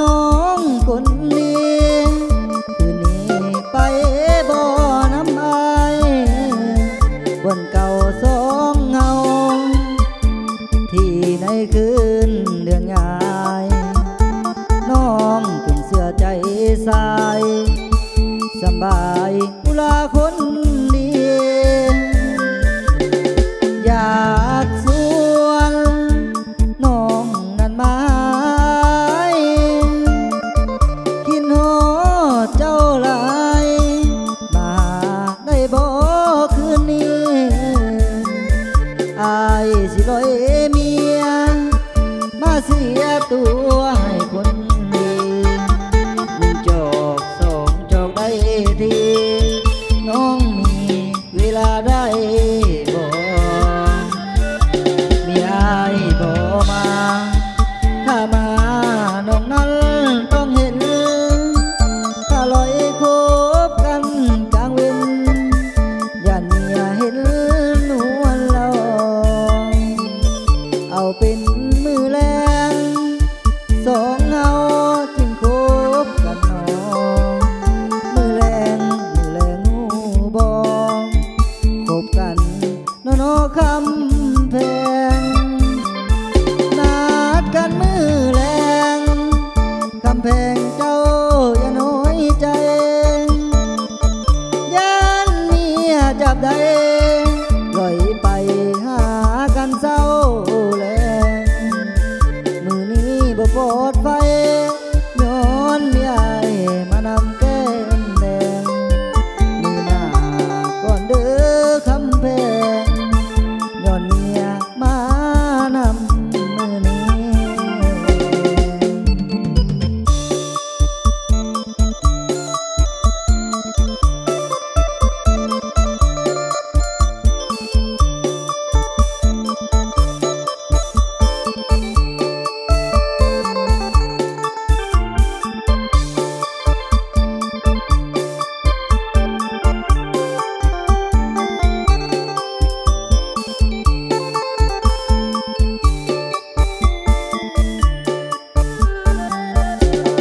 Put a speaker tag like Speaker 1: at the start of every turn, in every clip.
Speaker 1: น้องคนนี้คืนนี้ไปบ่น้ำอายบนเก่าสองเงาที่ในคืนเดือนง่ายน้องเป็นเสื้อใจสายสบายอุลาคนดีอยากสวนน้องนั้นมากินหอเจ้าหลายมาได้บ่คืนนี้อายสิลอยเมียมาเสียตัวให้คนดีหนึ่งจอกสองจอกได้ทีน้องมีเวลาได้บ่มีอายบ่มาถ้ามาน้องนั้นต้องเห็นถ้าลอยคบกันกลางเว้นอย่าเนียเห็นนวลเราเอาเป็นมือแรงสองเงาจึงคบกันนองมือแรงหูบองคบกันนอนคำแพงนัดกันมือแรงคำแพงเจ้าอย่าน้อยใจยันเมียจับได้ลอยไปหากันเศร้าแลมือนี้บ่ปลอดภัยย้อนมีอายมานำแก้มแดงมือหน้าก่อนเด้อคำแพงย้อนเมียมานำมือนี้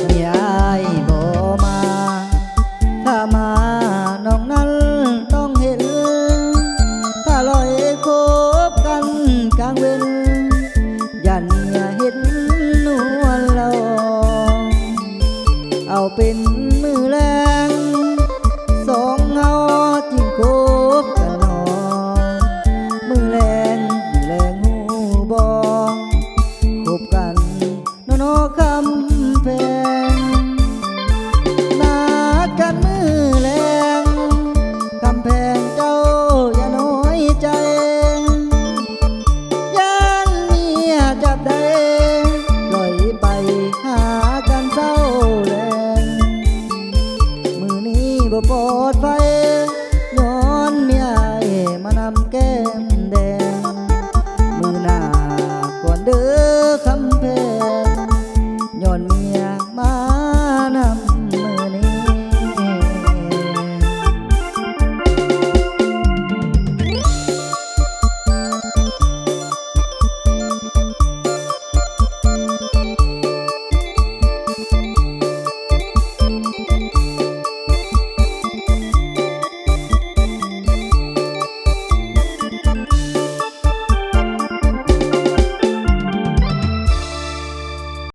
Speaker 1: มีอายบ่มาถ้ามาน้องนั้นต้องเห็นถ้าลอยคบกันกลางเว้นยันอย่าเห็นนวลเราเอาเป็น